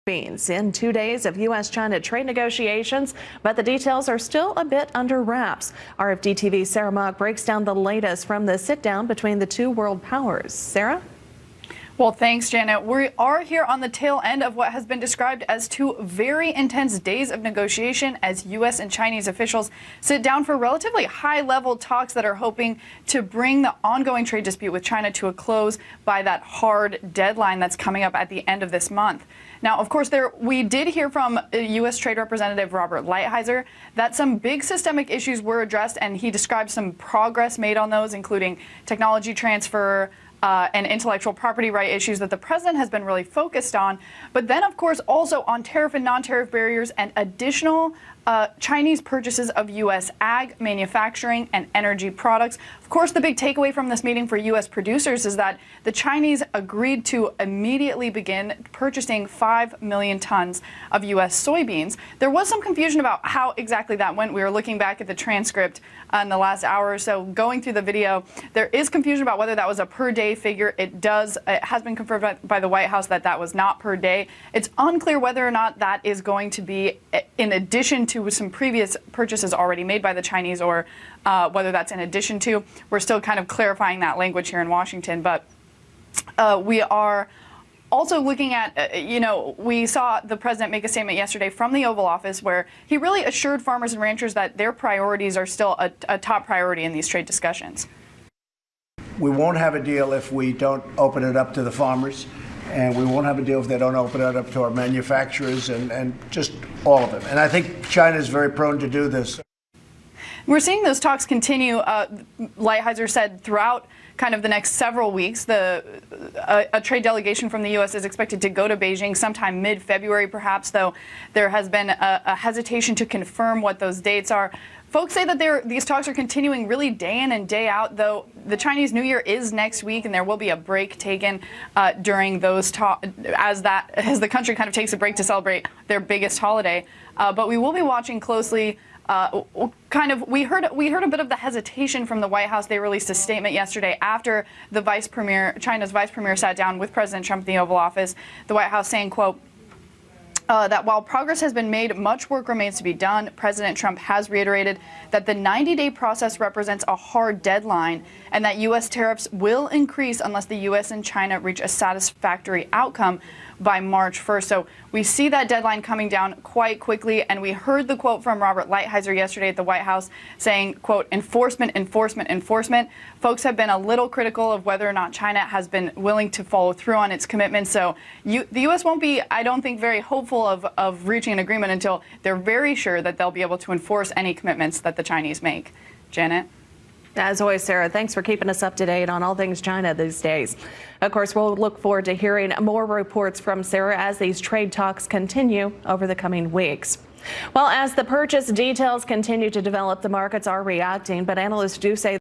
beans in 2 days of U.S.-China trade negotiations, but the details are still a bit under wraps. RFD-TV's Sarah Mock breaks down the latest from the sit-down between the two world powers. Sarah? Well, thanks, Janet. We are here on the tail end of what has been described as 2 very intense days of negotiation as U.S. and Chinese officials sit down for relatively high-level talks that are hoping to bring the ongoing trade dispute with China to a close by that hard deadline that's coming up at the end of this month. Now, of course, we did hear from U.S. Trade Representative Robert Lighthizer that some big systemic issues were addressed, and he described some progress made on those, including technology transfer, and intellectual property right issues that the president has been really focused on. But then, of course, also on tariff and non-tariff barriers and additional Chinese purchases of U.S. ag, manufacturing, and energy products. Of course, the big takeaway from this meeting for U.S. producers is that the Chinese agreed to immediately begin purchasing 5 million tons of U.S. soybeans. There was some confusion about how exactly that went. We were looking back at the transcript in the last hour or so, going through the video. There is confusion about whether that was a per-day figure. It has been confirmed by the White House that that was not per day. It's unclear whether or not that is going to be in addition to some previous purchases already made by the Chinese, or whether that's in addition to. We're still kind of clarifying that language here in Washington, but we are also looking at, we saw the president make a statement yesterday from the Oval Office where he really assured farmers and ranchers that their priorities are still a top priority in these trade discussions. We won't have a deal if we don't open it up to the farmers, and we won't have a deal if they don't open it up to our manufacturers and just all of them. And I think China is very prone to do this. We're seeing those talks continue. Lighthizer said throughout kind of the next several weeks, a trade delegation from the U.S. is expected to go to Beijing sometime mid-February, perhaps, though there has been a hesitation to confirm what those dates are. Folks say that these talks are continuing really day in and day out, though the Chinese New Year is next week, and there will be a break taken during those talks as the country kind of takes a break to celebrate their biggest holiday. But we will be watching closely. We heard a bit of the hesitation from the White House. They released a statement yesterday after the China's vice premier sat down with President Trump in the Oval Office. The White House saying, quote, that while progress has been made, much work remains to be done. President Trump has reiterated that the 90-day process represents a hard deadline and that U.S. tariffs will increase unless the U.S. and China reach a satisfactory outcome by March 1st. So we see that deadline coming down quite quickly, and we heard the quote from Robert Lighthizer yesterday at the White House saying, quote, enforcement, enforcement, enforcement. Folks have been a little critical of whether or not China has been willing to follow through on its commitments. So the U.S. won't be, I don't think, very hopeful of reaching an agreement until they're very sure that they'll be able to enforce any commitments that the Chinese make. Janet? As always, Sarah, thanks for keeping us up to date on all things China these days. Of course, we'll look forward to hearing more reports from Sarah as these trade talks continue over the coming weeks. Well, as the purchase details continue to develop, the markets are reacting, but analysts do say